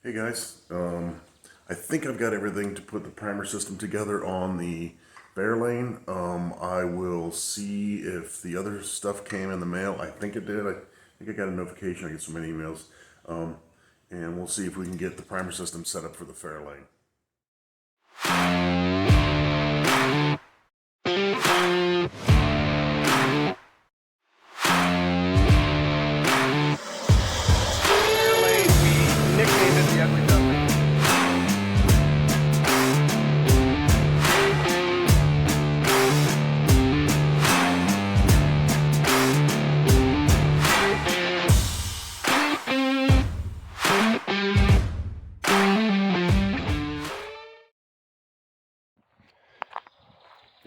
Hey guys, I think I've got everything to put the primer system together on the Fairlane. I will see if the other stuff came in the mail. I think it did. I think I got a notification. I get so many emails. And we'll see if we can get the primer system set up for the Fairlane.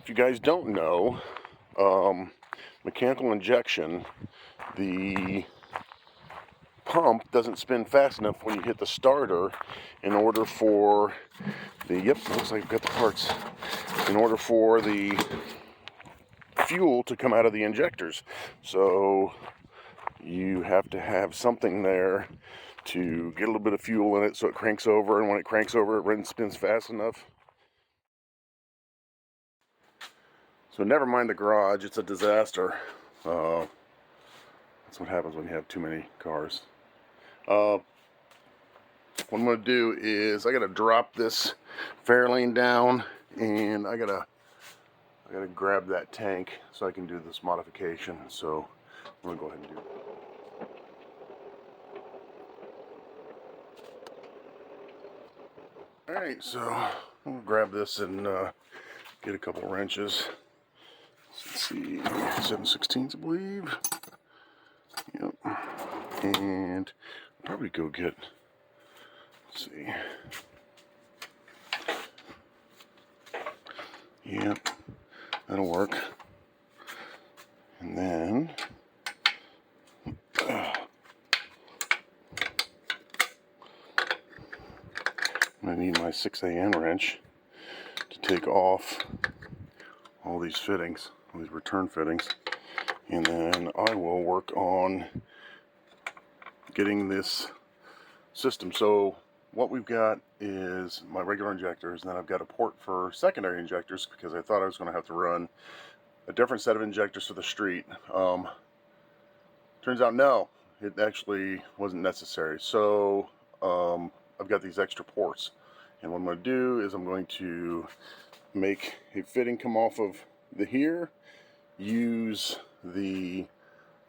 If you guys don't know, mechanical injection, the pump doesn't spin fast enough when you hit the starter in order for the, looks like I've got the parts, in order for the fuel to come out of the injectors. So you have to have something there to get a little bit of fuel in it so it cranks over, and when it cranks over it spins fast enough. So never mind the garage, it's a disaster. That's what happens when you have too many cars. What I'm going to do is I got to drop this Fairlane down, and I gotta grab that tank so I can do this modification. So I'm going to go ahead and do that. Alright, so I'll grab this and get a couple wrenches. Let's see, 7/16, I believe. Yep. And I'll probably go get, let's see. Yep, that'll work. And then I'm gonna need my 6AN wrench to take off all these fittings, all these return fittings, and then I will work on getting this system. So what we've got is my regular injectors, and then I've got a port for secondary injectors because I thought I was going to have to run a different set of injectors for the street. Turns out no, it actually wasn't necessary. So I've got these extra ports, and what I'm going to do is I'm going to make a fitting come off of the here, use the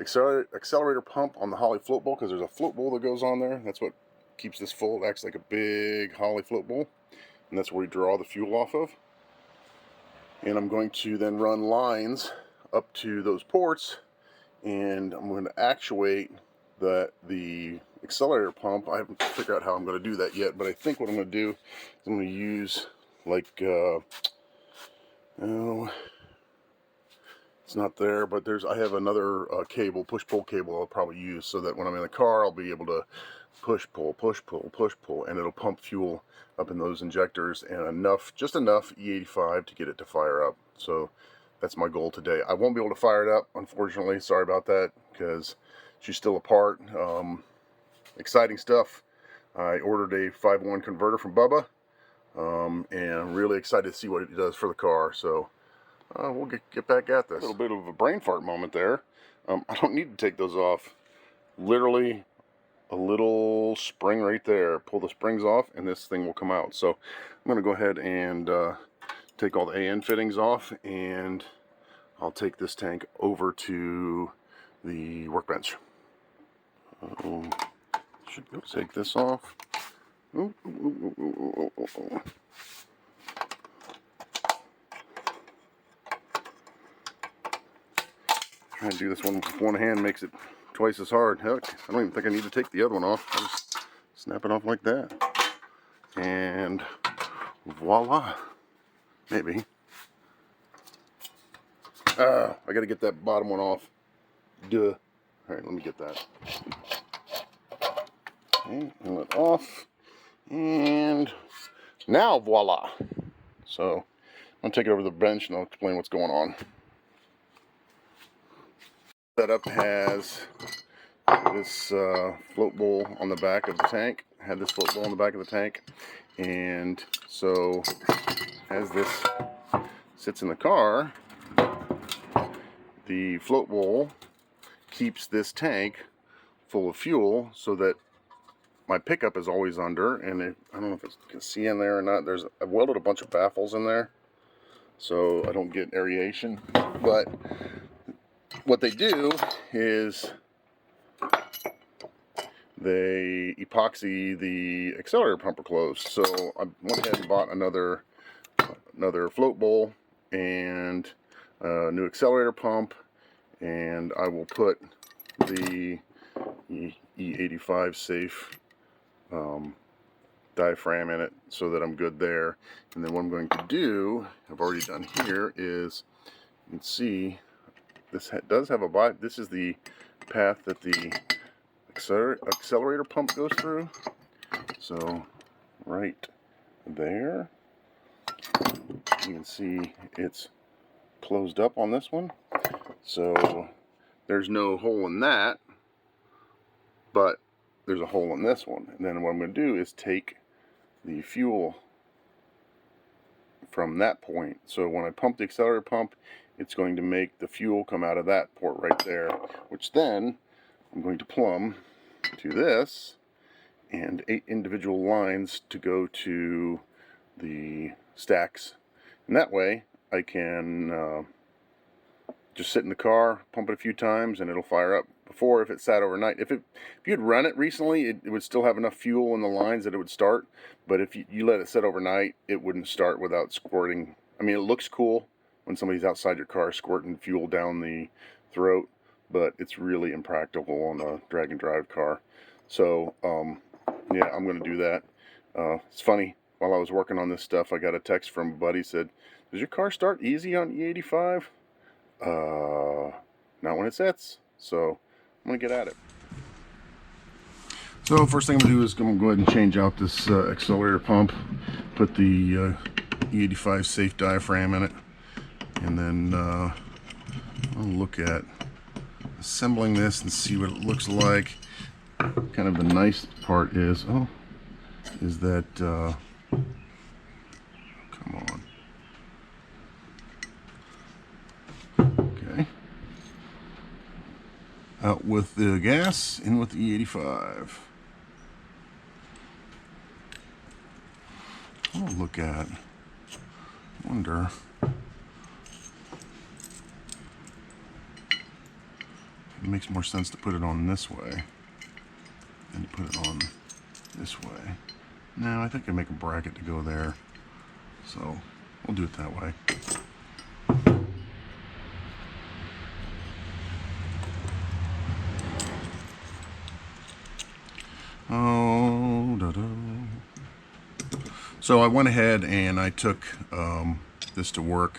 accelerator pump on the Holly float bowl, because there's a float bowl that goes on there. That's what keeps this full. It acts like a big Holly float bowl, and that's where we draw the fuel off of. And I'm going to then run lines up to those ports, and I'm going to actuate the accelerator pump. I haven't figured out how I'm going to do that yet, but I think what I'm going to do is I'm going to use like it's not there, but I have another cable, push-pull cable I'll probably use, so that when I'm in the car I'll be able to push-pull, push-pull, push-pull, and it'll pump fuel up in those injectors, and just enough E85 to get it to fire up. So that's my goal today. I won't be able to fire it up, unfortunately. Sorry about that, because she's still apart. Exciting stuff. I ordered a 5-1 converter from Bubba, and I'm really excited to see what it does for the car. So we'll get back at this. A little bit of a brain fart moment there. I don't need to take those off. Literally a little spring right there. Pull the springs off and this thing will come out. So I'm going to go ahead and take all the AN fittings off, and I'll take this tank over to the workbench. Should take this off. Trying to do this one with one hand makes it twice as hard. Heck, I don't even think I need to take the other one off. I'll just snap it off like that. And voila. Maybe. I gotta get that bottom one off. Duh. Alright, let me get that. Okay, pull it off. And now voila. So I'm gonna take it over to the bench and I'll explain what's going on. Setup has this float bowl on the back of the tank, had this float bowl in the back of the tank, and so as this sits in the car, the float bowl keeps this tank full of fuel so that my pickup is always under, and I don't know if you can see in there or not, I've welded a bunch of baffles in there so I don't get aeration, but what they do is they epoxy the accelerator pumper closed. So I went ahead and bought another float bowl and a new accelerator pump, and I will put the E85 safe diaphragm in it so that I'm good there. And then what I'm going to do, I've already done here, is you can see this does have a this is the path that the accelerator pump goes through. So right there, you can see it's closed up on this one. So there's no hole in that, but there's a hole in this one. And then what I'm going to do is take the fuel from that point. So when I pump the accelerator pump, it's going to make the fuel come out of that port right there, which then I'm going to plumb to this, and 8 individual lines to go to the stacks. And that way I can just sit in the car, pump it a few times, and it'll fire up. Before, if it sat overnight, if you'd run it recently, it would still have enough fuel in the lines that it would start. But if you let it sit overnight, it wouldn't start without squirting. I mean, it looks cool when somebody's outside your car squirting fuel down the throat, but it's really impractical on a drag and drive car. So yeah, I'm going to do that. It's funny, while I was working on this stuff, I got a text from a buddy, said, does your car start easy on E85? Not when it sits. So I'm going to get at it. So first thing I'm going to do is I'm going to go ahead and change out this accelerator pump, put the E85 safe diaphragm in it, and then I'll look at assembling this and see what it looks like. Kind of the nice part is that come on. Okay. Out with the gas, in with the E85. I'll look at, wonder, it makes more sense to put it on this way than to put it on this way. No, I think I make a bracket to go there, so we'll do it that way. So I went ahead and I took this to work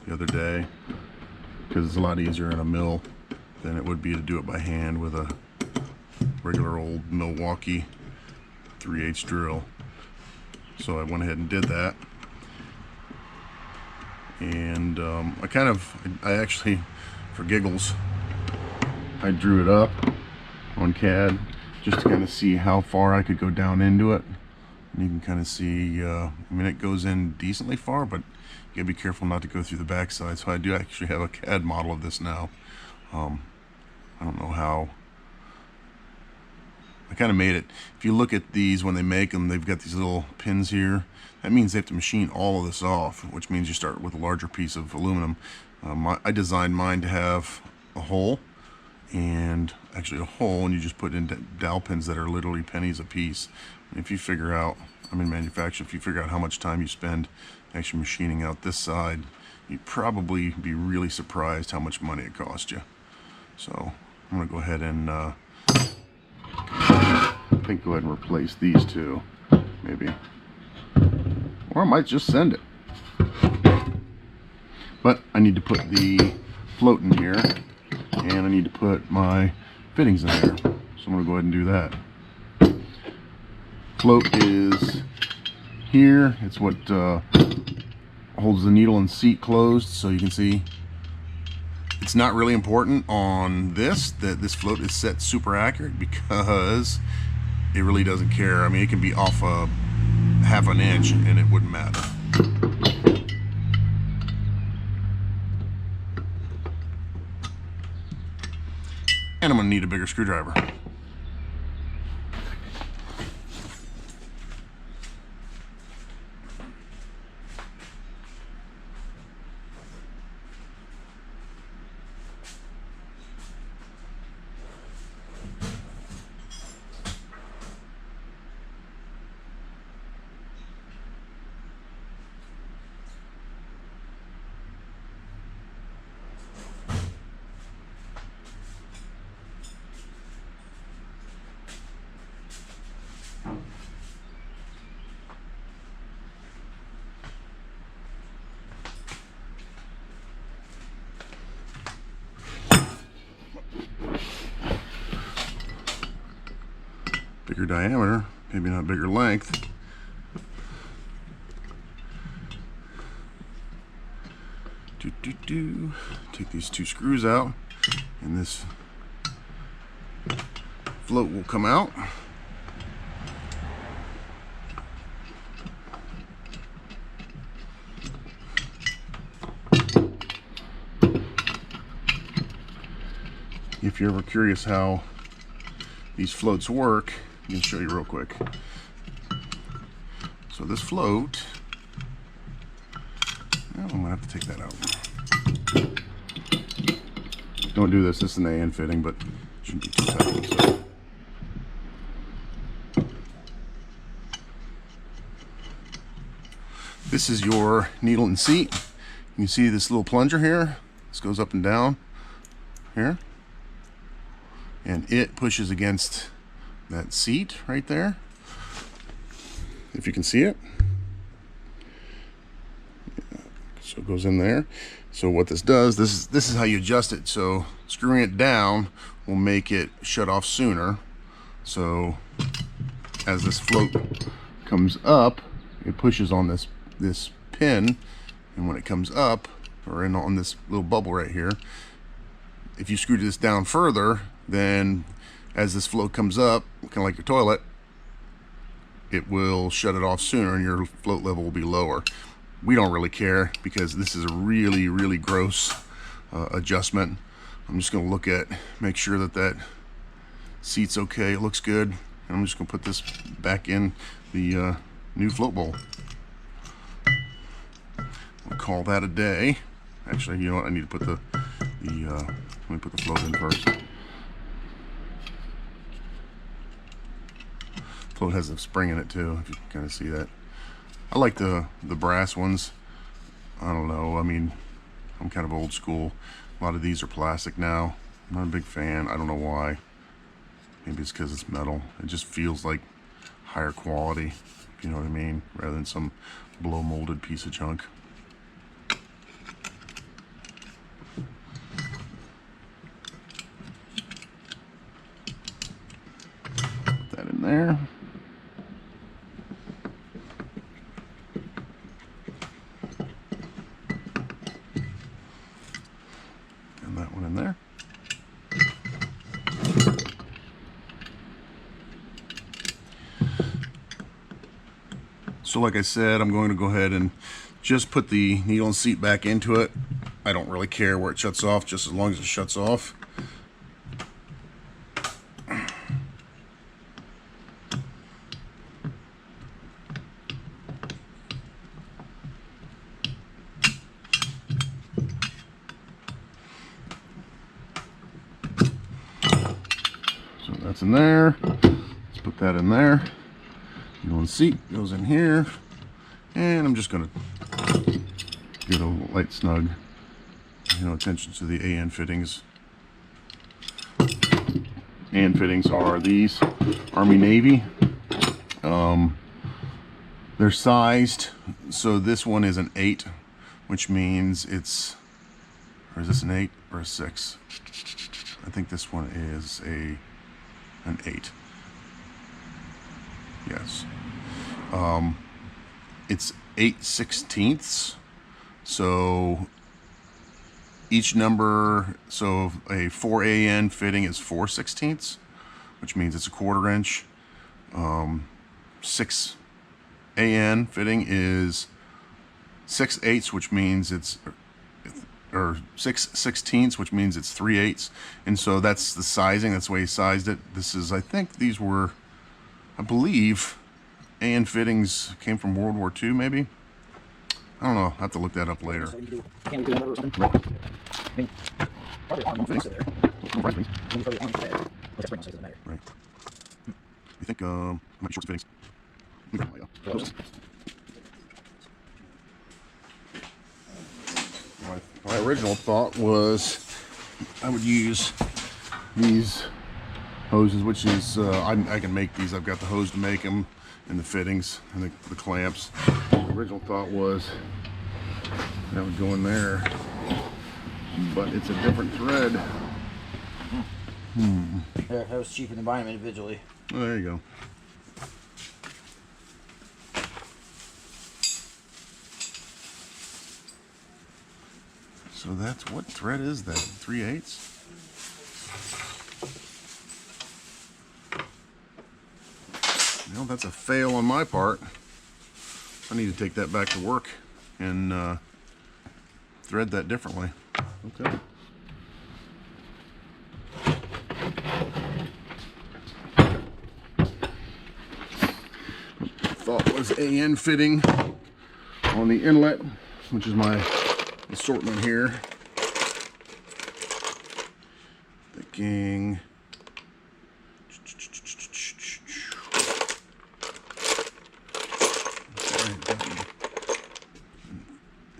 the other day because it's a lot easier in a mill than it would be to do it by hand with a regular old Milwaukee 3/8 drill. So I went ahead and did that, and I actually, for giggles, I drew it up on CAD just to kind of see how far I could go down into it. And you can kind of see, I mean, it goes in decently far, but you gotta be careful not to go through the backside. So I do actually have a CAD model of this now. I don't know how. I kind of made it. If you look at these, when they make them, they've got these little pins here. That means they have to machine all of this off, which means you start with a larger piece of aluminum. I designed mine to have a hole, and actually a hole, and you just put in dowel pins that are literally pennies a piece. And if you figure out, I'm in manufacturing, if you figure out how much time you spend actually machining out this side, you'd probably be really surprised how much money it cost you. So I'm going to go ahead and I think go ahead and replace these two, maybe. Or I might just send it. But I need to put the float in here, and I need to put my fittings in there. So I'm going to go ahead and do that. Float is here. It's what holds the needle and seat closed, so you can see it's not really important on this that this float is set super accurate, because it really doesn't care. I mean, it can be off a half an inch and it wouldn't matter. And I'm gonna need a bigger screwdriver. Bigger diameter, maybe not bigger length. Take these two screws out, and this float will come out. If you're ever curious how these floats work, I can show you real quick. So this float, I'm gonna have to take that out. Don't do this. This is an AN fitting, but it shouldn't be too tight. So. This is your needle and seat. You can see this little plunger here. This goes up and down here, and it pushes against that seat right there, if you can see it. Yeah. So it goes in there. So what this does, this is how you adjust it. So screwing it down will make it shut off sooner. So as this float comes up, it pushes on this pin, and when it comes up, or on this little bubble right here, if you screw this down further, then as this float comes up, kind of like your toilet, it will shut it off sooner and your float level will be lower. We don't really care because this is a really, really gross adjustment. I'm just going to make sure that seat's okay, it looks good. And I'm just going to put this back in the new float bowl. We'll call that a day. Actually, you know what? I need to put let me put the float in first. Float has a spring in it too, if you can kind of see that. I like the brass ones. I don't know, I mean, I'm kind of old school. A lot of these are plastic now. I'm not a big fan. I don't know why. Maybe it's because it's metal. It just feels like higher quality, if you know what I mean, rather than some blow molded piece of junk. Put that in there. That one in there. So like I said, I'm going to go ahead and just put the needle and seat back into it. I don't really care where it shuts off, just as long as it shuts off. That's in there. Let's put that in there. Needle and seat goes in here, and I'm just gonna give it a light snug. Attention to the AN fittings. AN fittings are these Army Navy. They're sized, so this one is an 8, which means it's, or is this an 8 or a 6? I think this one is an 8. Yes. It's 8/16. So each number, so a 4AN fitting is 4/16, which means it's a 1/4 inch. 6 AN fitting is 6/8, which means it's, or 6/16, which means it's 3/8, and so that's the sizing. That's the way he sized it. This is, I think these were, I believe, AN fittings came from World War II, maybe. I don't know. I'll have to look that up later. Right. You think might be short fittings? My original thought was I would use these hoses, which is I can make these. I've got the hose to make them, and the fittings and the clamps. The original thought was that would go in there, but it's a different thread. Yeah, that was cheaper than buying them individually. Oh, there you go. So that's, what thread is that? 3/8? Well, that's a fail on my part. I need to take that back to work and thread that differently. Okay. Thought was AN fitting on the inlet, which is my assortment here. Thinking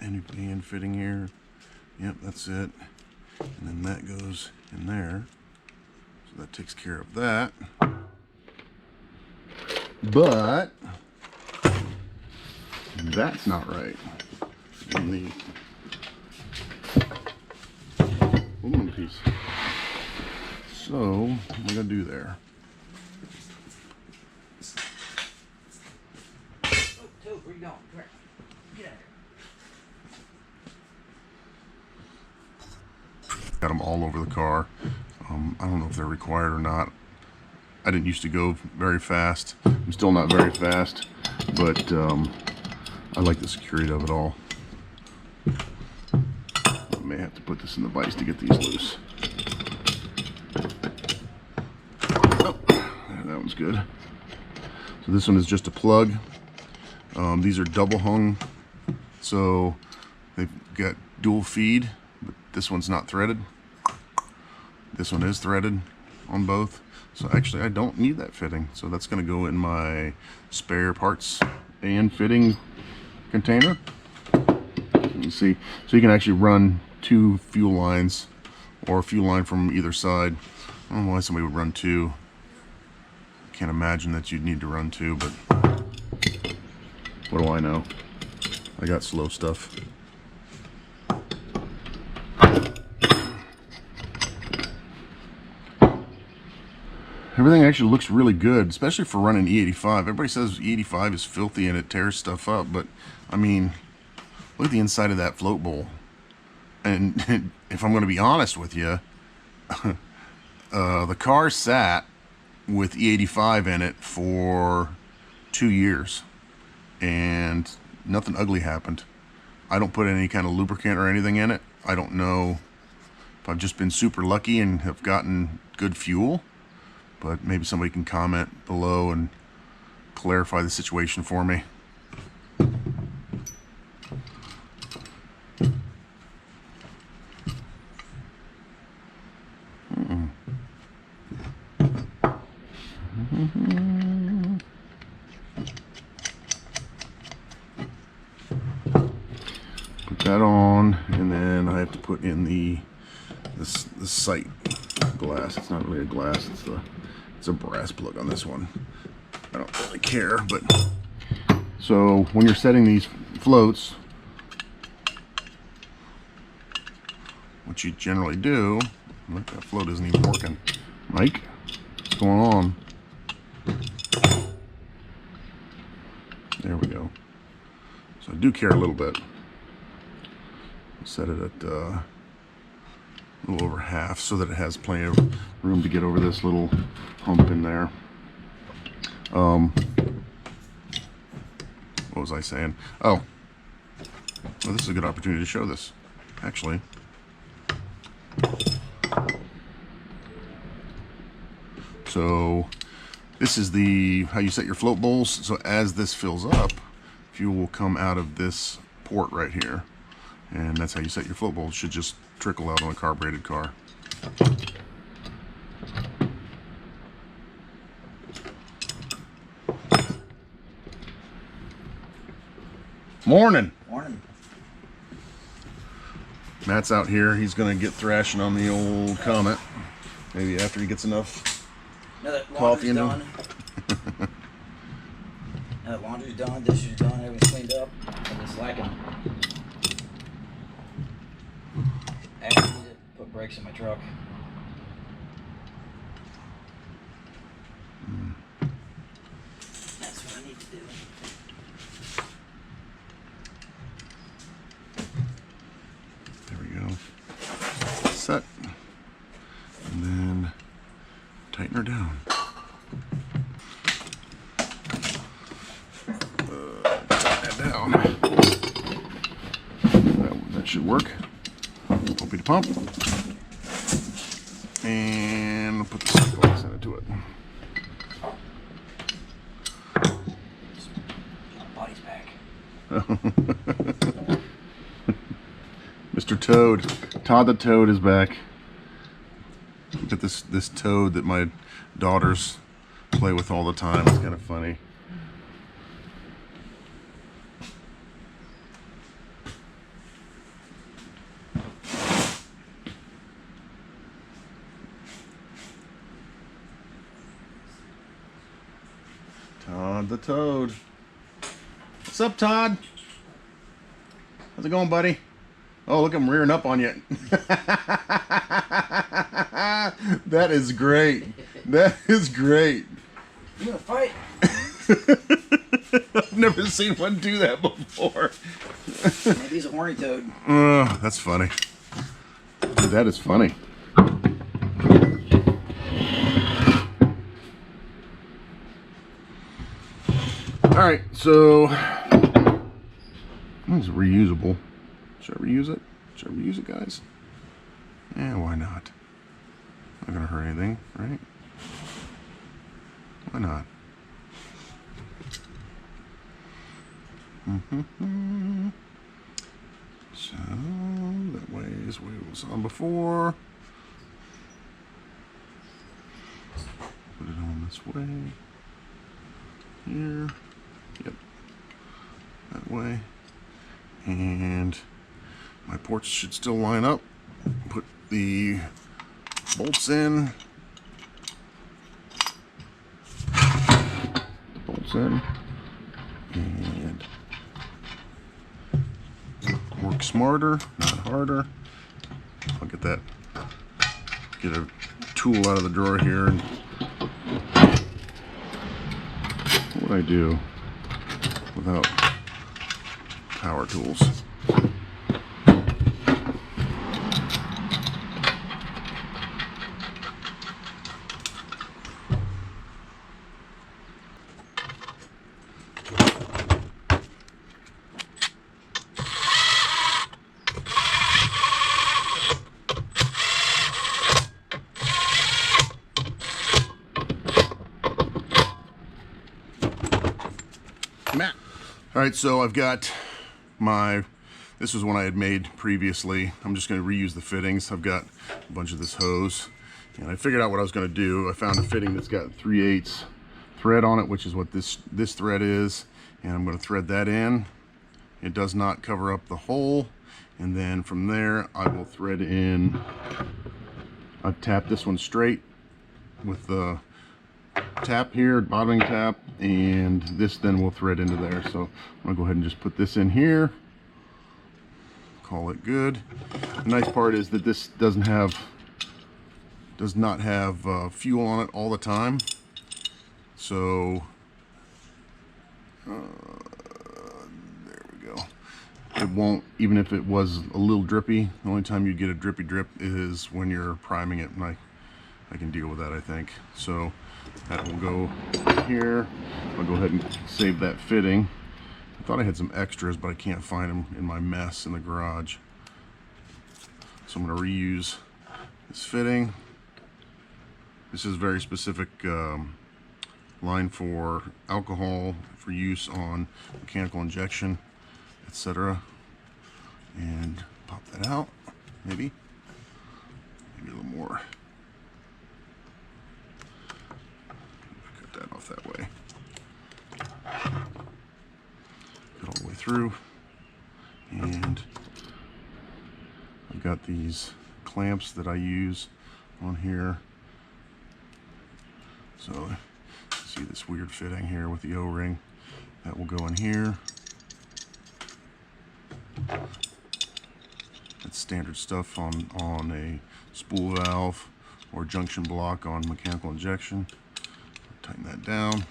any AN fitting here. Yep, that's it. And then that goes in there. So that takes care of that. But that's not right. In the aluminum piece. So what am I gonna do there? Oh, Toad, where you going? Come here. Get out of here. Got them all over the car. I don't know if they're required or not. I didn't used to go very fast. I'm still not very fast, but I like the security of it all. I may have to put this in the vise to get these loose. Oh, that one's good. So this one is just a plug. These are double hung, so they've got dual feed, but this one's not threaded. This one is threaded on both. So actually I don't need that fitting. So that's going to go in my spare parts and fitting container. You see, so you can actually run 2 fuel lines, or a fuel line from either side. I don't know why somebody would run 2. Can't imagine that you'd need to run 2, but what do I know? I got slow stuff. Everything actually looks really good, especially for running E85. Everybody says E85 is filthy and it tears stuff up, but I mean, look at the inside of that float bowl. And if I'm going to be honest with you, the car sat with E85 in it for 2 years, and nothing ugly happened. I don't put any kind of lubricant or anything in it. I don't know if I've just been super lucky and have gotten good fuel. But maybe somebody can comment below and clarify the situation for me. Put that on, and then I have to put in the sight glass. It's not really a glass, it's a brass plug on this one. I don't really care, but so when you're setting these floats, what you generally do, look, that float isn't even working. Mike, what's going on? There we go. So I do care a little bit. Set it at a little over half so that it has plenty of room to get over this little hump in there. What was I saying? Oh, well, this is a good opportunity to show this, actually. So this is how you set your float bowls. So as this fills up, fuel will come out of this port right here, and that's how you set your float bowls. It should just trickle out on a carbureted car. Morning. Morning. Matt's out here. He's gonna get thrashing on the old Comet. Maybe after he gets enough Now that coffee laundry's into done. Now that laundry's done, dishes done, everything's cleaned up, and it's slacking. After I need to put brakes in my truck. That's what I need to do. There we go. Set. And then tighten her down. Tighten that down. That should work. Open the pump. And put the spark into it. Body's back. Mr. Toad. Todd the Toad is back. Look at this toad that my daughters play with all the time. It's kind of funny. Todd the Toad. What's up, Todd? How's it going, buddy? Oh, look, I'm rearing up on you. That is great. That is great. You gonna fight? I've never seen one do that before. Maybe he's a horny toad. That's funny. That is funny. All right, so it's reusable. Should I reuse it? Should I reuse it, guys? Yeah, why not? Not gonna hurt anything, right? Why not? So that way is what it was on before. Put it on this way. Here. Yep. That way. And my ports should still line up. Put the bolts in. Bolts in. And work smarter, not harder. I'll get a tool out of the drawer here. And what would I do without power tools? All right, so I've got this was one I had made previously. I'm just going to reuse the fittings. I've got a bunch of this hose, and I figured out what I was going to do. I found a fitting that's got 3/8 thread on it, which is what this thread is, and I'm going to thread that in. It does not cover up the hole, and then from there I will thread in. I've tapped this one straight with the tap here, bottoming tap, and this then will thread into there. So I'm gonna go ahead and just put this in here, call it good. The nice part is that this does not have fuel on it all the time, so there we go. It won't, even if it was a little drippy, the only time you get a drippy drip is when you're priming it, and I can deal with that, I think. So That will go here. I'll go ahead and save that fitting. I thought I had some extras, but I can't find them in my mess in the garage. So I'm going to reuse this fitting. This is very specific line for alcohol for use on mechanical injection, etc. And pop that out, maybe a little more. Cut that off that way. Get all the way through, and I've got these clamps that I use on here. So see this weird fitting here with the O-ring. That will go in here. That's standard stuff on a spool valve or junction block on mechanical injection. Tighten that down.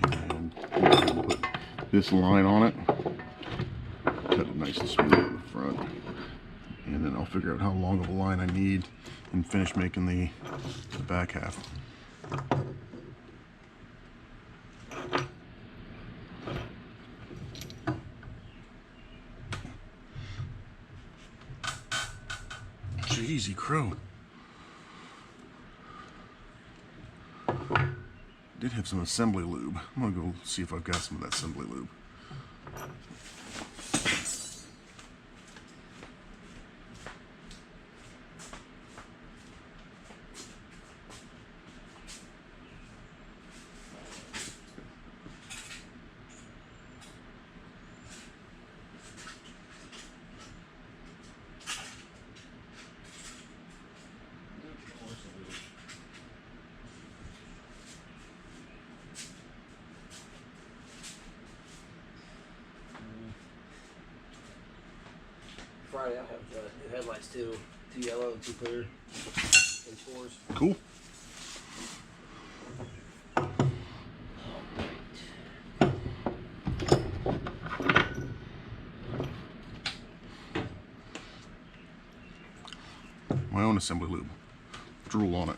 And put this line on it. Cut it nice and smooth on the front. And then I'll figure out how long of a line I need and finish making the back half. Jeezy crow. Did have some assembly lube. I'm gonna go see if I've got some of that assembly lube. Friday I'll have new headlights too. 2 yellow and 2 clear. H4s. Cool. My own assembly lube. Drool on it.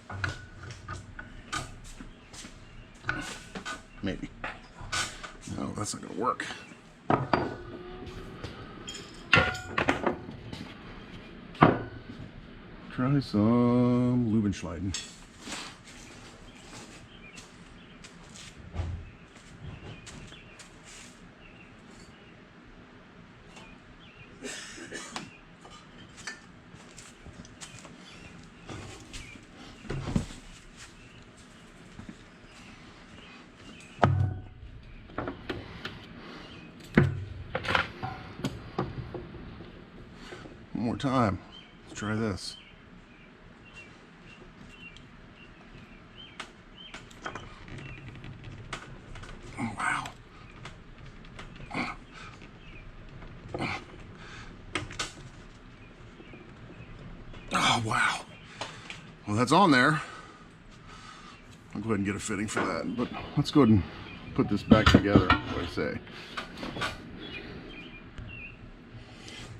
Maybe. No, that's not gonna work. Try some Lubenschleiden. One more time. Let's try this. Oh, wow. Oh, wow. Well, that's on there. I'll go ahead and get a fitting for that. But let's go ahead and put this back together, what I say.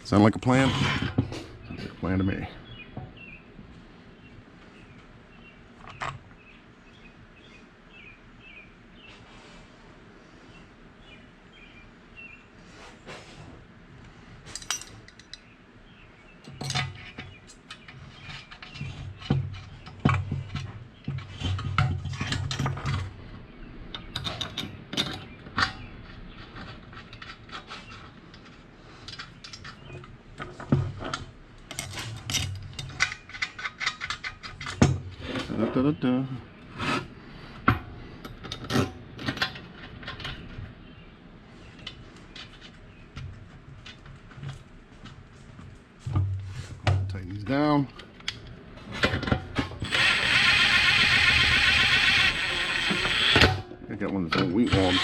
Sound like a plan? Sounds like a plan to me. Da, da, da. Tighten these down. I got one of those old wheat worms.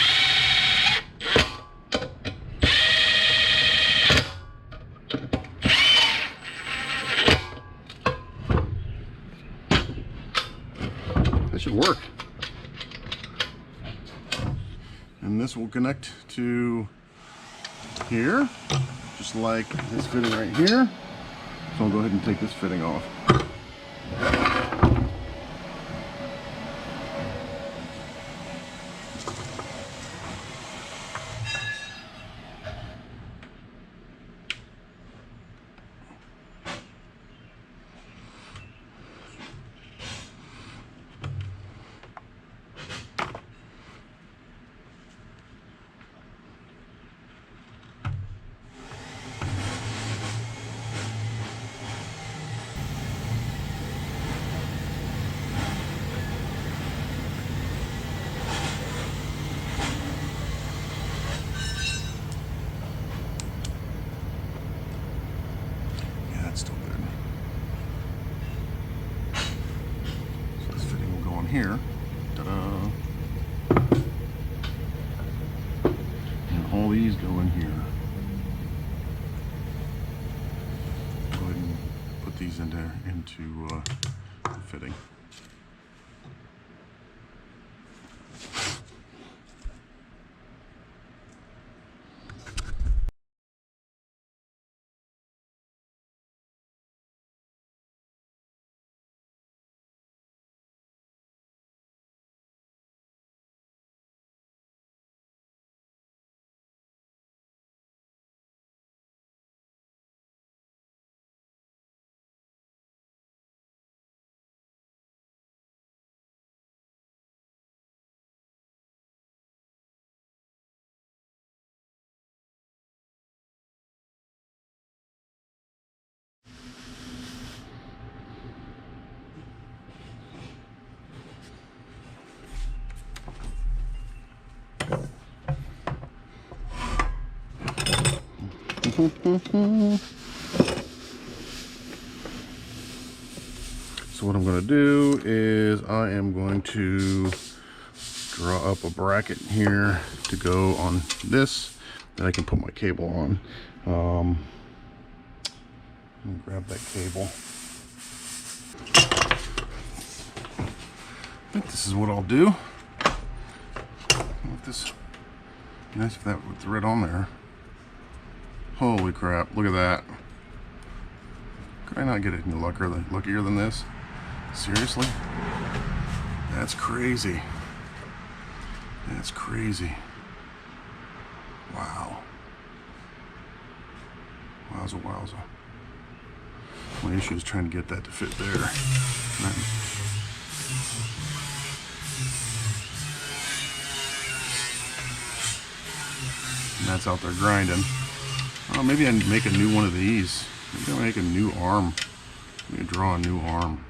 That should work. And this will connect to here, just like this fitting right here. So I'll go ahead and take this fitting off. Still good. So this fitting will go on here. Ta-da! And all these go in here. Go ahead and put these into the fitting. So what I'm going to do is I am going to draw up a bracket here to go on this that I can put my cable on. Let me grab that cable. I think this is what I'll do. With this, nice if that would thread on there. Holy crap! Look at that. Could I not get any luckier than this? Seriously? That's crazy. That's crazy. Wow. Wowza, wowza. My issue is trying to get that to fit there. And that's out there grinding. Oh, maybe I make a new one of these. Maybe I'll make a new arm. Let me draw a new arm.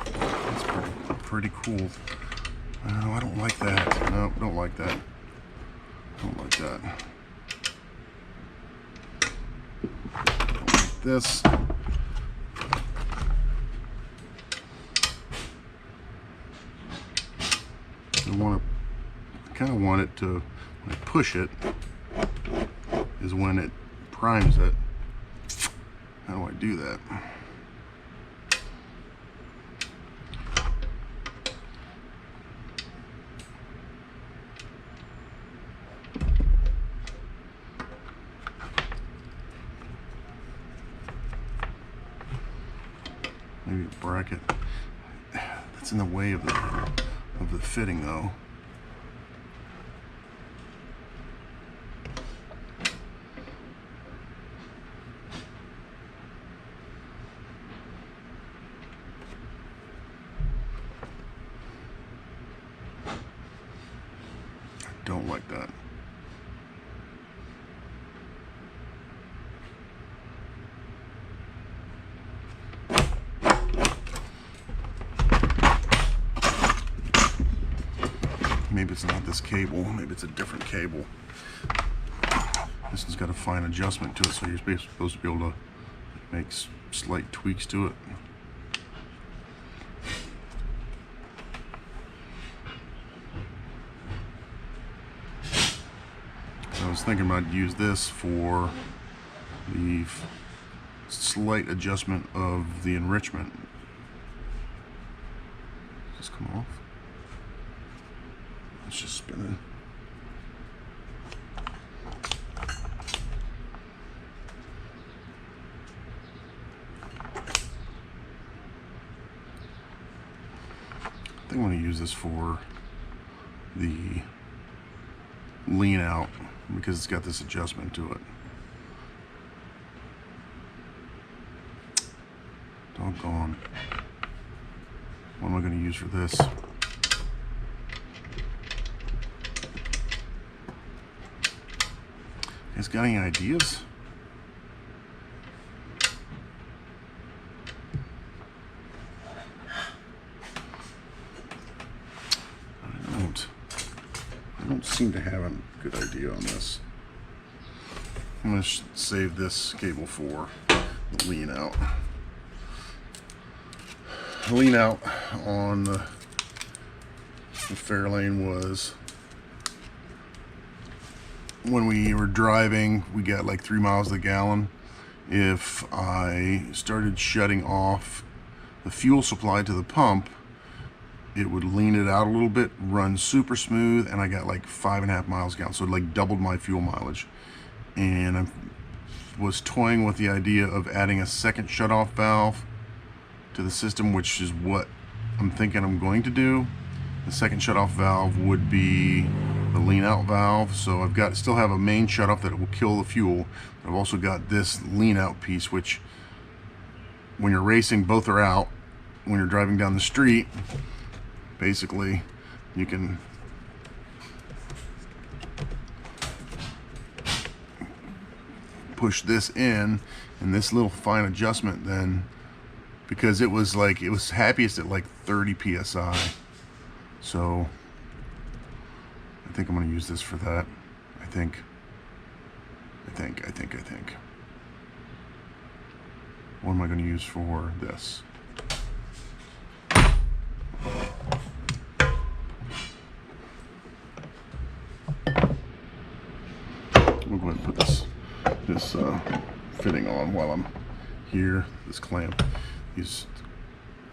That's pretty cool. Oh, I don't like that. No, don't like that. Don't like that. Don't like this. I kind of want it to, when I push it, is when it primes it. How do I do that? Maybe a bracket. That's in the way of the fitting though. Don't like that. Maybe it's not this cable, maybe it's a different cable. This one's got a fine adjustment to it, so you're supposed to be able to make slight tweaks to it. I was thinking I'd use this for the slight adjustment of the enrichment. Does this come off? It's just spinning. I think I'm going to use this for the lean out because it's got this adjustment to it. Doggone. What am I going to use for this? You guys got any ideas? I don't seem to have a good idea on this. I'm going to save this cable for the lean out. The lean out on the Fairlane was when we were driving, we got like 3 miles to the gallon. If I started shutting off the fuel supply to the pump, it would lean it out a little bit, run super smooth, and I got like 5.5 miles a gallon, so it like doubled my fuel mileage. And I was toying with the idea of adding a second shutoff valve to the system, which is what I'm thinking I'm going to do. The second shutoff valve would be the lean out valve. So I've got still have a main shutoff that will kill the fuel. I've also got this lean out piece, which when you're racing, both are out. When you're driving down the street, basically you can push this in, and this little fine adjustment then, because it was happiest at like 30 psi. So I think I'm going to use this for that. I think. What am I going to use for this? We'll go ahead and put this fitting on while I'm here. This clamp.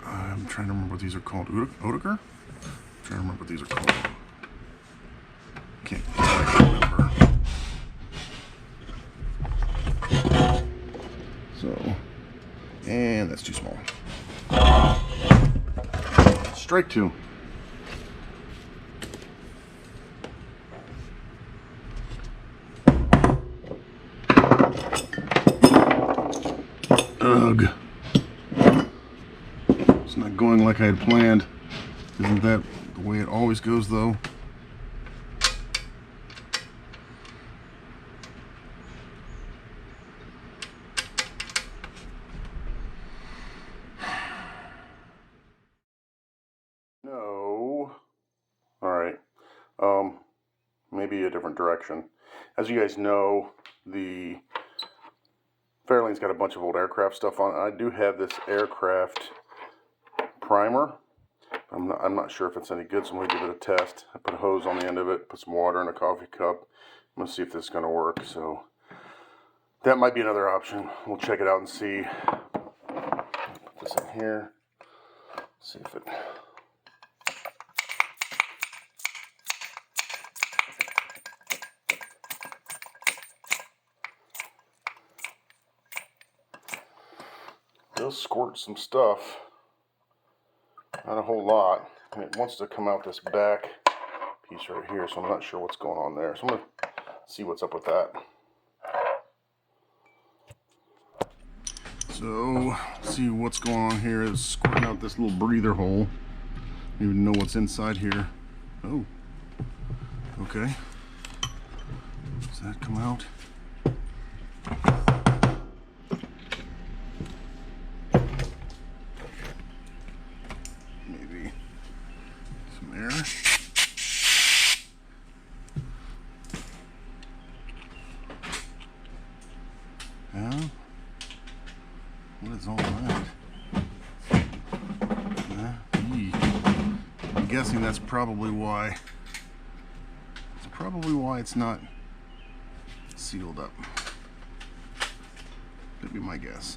I'm trying to remember what these are called. Oetiker? I'm trying to remember what these are called. Can't remember. So, and that's too small. Strike 2. Ugh. It's not going like I had planned. Isn't that the way it always goes, though? No. Alright. Maybe a different direction. As you guys know, the Fairlane's got a bunch of old aircraft stuff on it. I do have this aircraft primer. I'm not sure if it's any good, so I'm going to give it a test. I put a hose on the end of it, put some water in a coffee cup. I'm going to see if this is going to work. So that might be another option. We'll check it out and see. Put this in here. See if it... does squirt some stuff. Not a whole lot. And it wants to come out this back piece right here, so I'm not sure what's going on there. So I'm going to see what's up with that. So, see what's going on here is squirting out this little breather hole. I don't even know what's inside here. Oh, okay. Does that come out? Maybe some air. Yeah. What is all that? I'm guessing that's probably why. It's probably why it's not sealed up. That'd be my guess.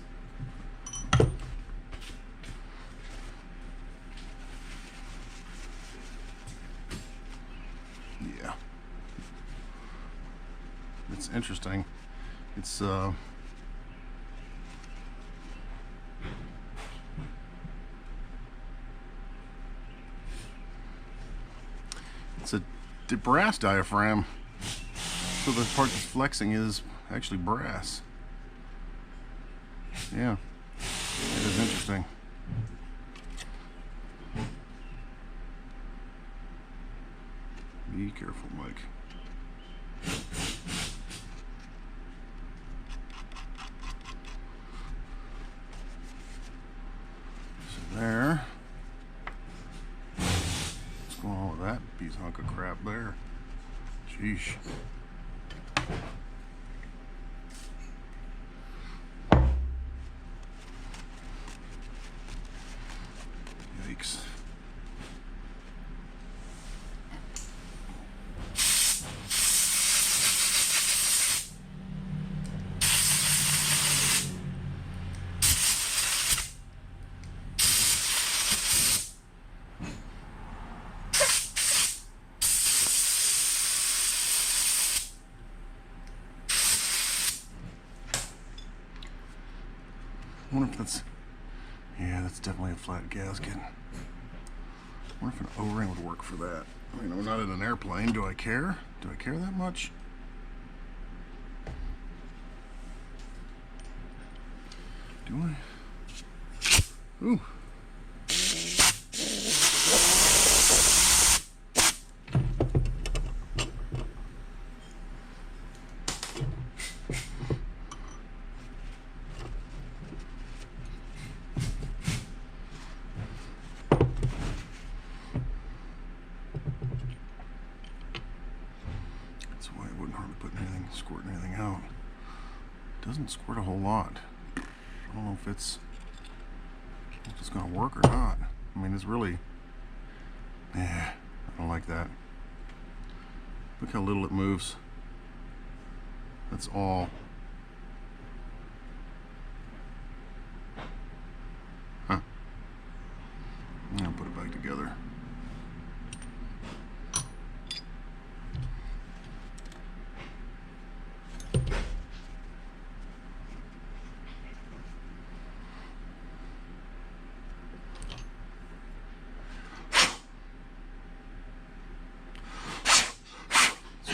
Yeah. It's interesting. It's the brass diaphragm. So the part that's flexing is actually brass. Yeah, it is interesting. Be careful, Mike. So there. What's going on with that piece hunk of crap there? Sheesh. Yikes. I wonder if that's, yeah, that's definitely a flat gasket. I wonder if an O-ring would work for that. I mean, I'm not in an airplane. Do I care? Do I care that much? Do I? Ooh. Squirting anything out. It doesn't squirt a whole lot. I don't know if it's gonna work or not. I mean, it's really, I don't like that. Look how little it moves. That's all. Huh. I'm gonna put it back together.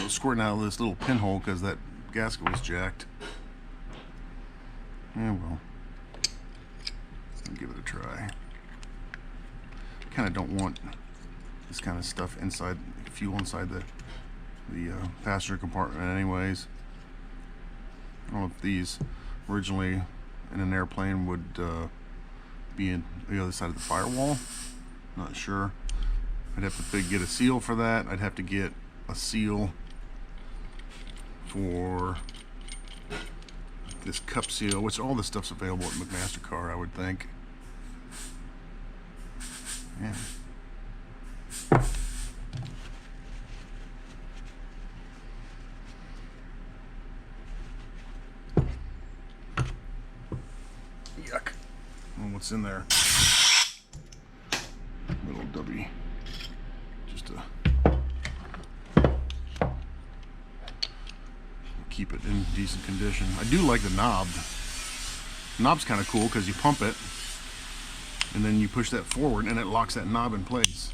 Squirting out of this little pinhole because that gasket was jacked. Yeah, well, I'll give it a try. Kind of don't want this kind of stuff inside, fuel inside the passenger compartment anyways. I don't know if these originally in an airplane would be in the other side of the firewall. Not sure. I'd have to get a seal for that. I'd have to get a seal for this cup seal, which all this stuff's available at McMaster-Carr, I would think. Yeah. Yuck. Well, what's in there? Little W. Just a keep it in decent condition. I do like the knob. The knob's kind of cool because you pump it and then you push that forward and it locks that knob in place.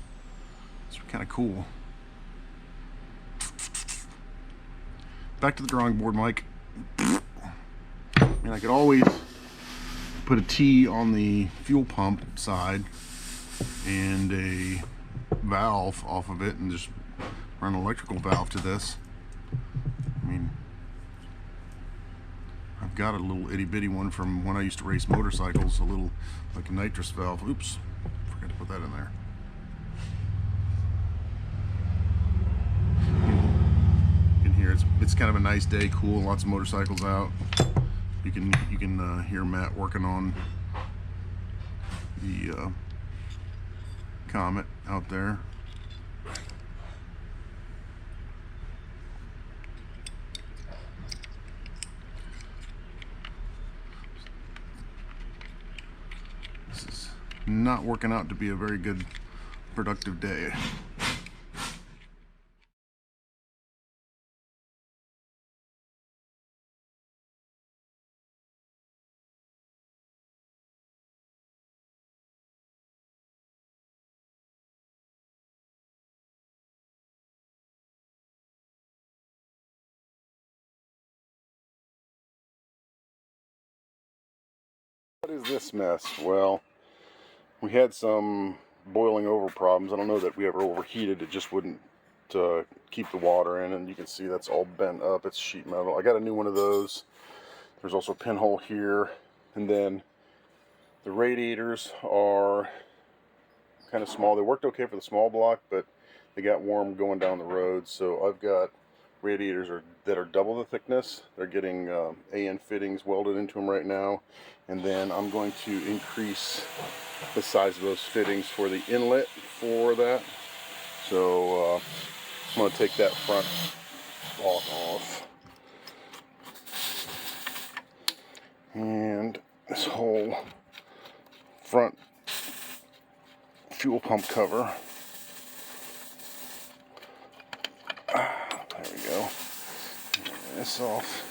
It's kind of cool. Back to the drawing board, Mike. And I could always put a T on the fuel pump side and a valve off of it and just run an electrical valve to this. I mean, I've got a little itty bitty one from when I used to race motorcycles, a little like a nitrous valve. Oops, forgot to put that in there. You can hear it's kind of a nice day, cool, lots of motorcycles out. You can hear Matt working on the Comet out there. This is not working out to be a very good, productive day. is this mess? Well, we had some boiling over problems. I don't know that we ever overheated. It just wouldn't keep the water in, and you can see that's all bent up. It's sheet metal. I got a new one of those. There's also a pinhole here, and then the radiators are kind of small. They worked okay for the small block, but they got warm going down the road. So I've got radiators that are double the thickness. They're getting AN fittings welded into them right now, and then I'm going to increase the size of those fittings for the inlet for that. So I'm going to take that front block off, and this whole front fuel pump cover. There we go. Get this off.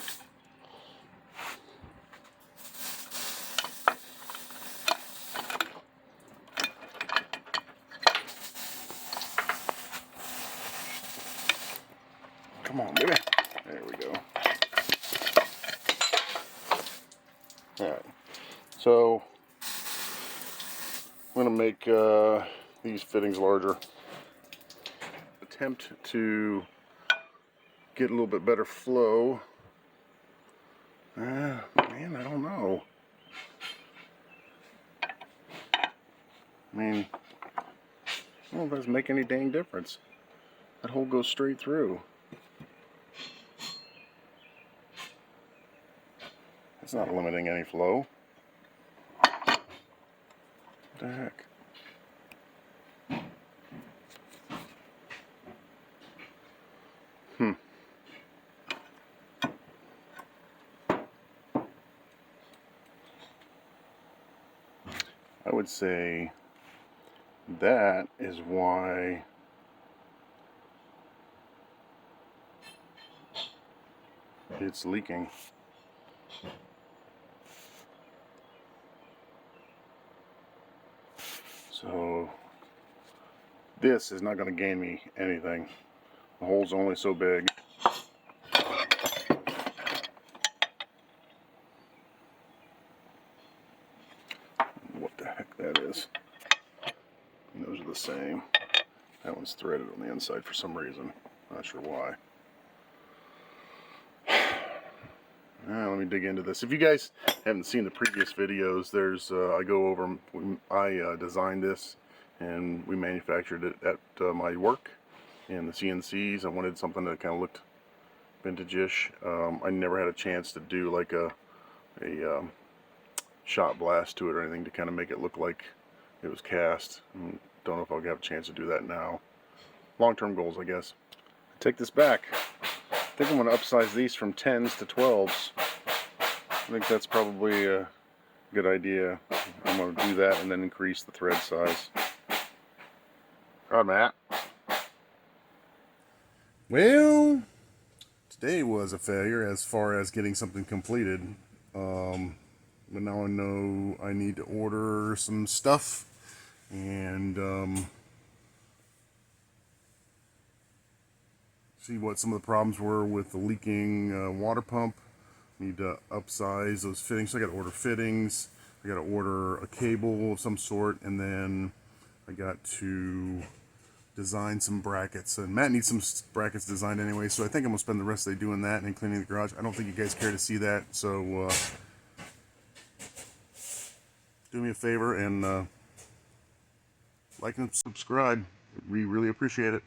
Come on, baby. There we go. Alright. So, I'm going to make these fittings larger. Attempt to get a little bit better flow. Man, I don't know. I mean, I don't know if that's make any dang difference. That hole goes straight through. It's not limiting any flow. What the heck? I would say that is why it's leaking. So this is not going to gain me anything. The hole's only so big. What the heck that is. And those are the same. That one's threaded on the inside for some reason. Not sure why. Let me dig into this. If you guys haven't seen the previous videos, there's I go over. I designed this and we manufactured it at my work in the CNCs. I wanted something that kind of looked vintage-ish. I never had a chance to do like a shot blast to it or anything to kind of make it look like it was cast. Don't know if I'll have a chance to do that now. Long-term goals, I guess. Take this back. I think I'm going to upsize these from 10s to 12s. I think that's probably a good idea. I'm going to do that and then increase the thread size. Alright, Matt. Well, today was a failure as far as getting something completed. But now I know I need to order some stuff and see what some of the problems were with the leaking water pump. Need to upsize those fittings. So I got to order fittings. I got to order a cable of some sort, and then I got to design some brackets. And Matt needs some brackets designed anyway, so I think I'm gonna spend the rest of the day doing that and cleaning the garage. I don't think you guys care to see that, so do me a favor and like and subscribe. We really appreciate it.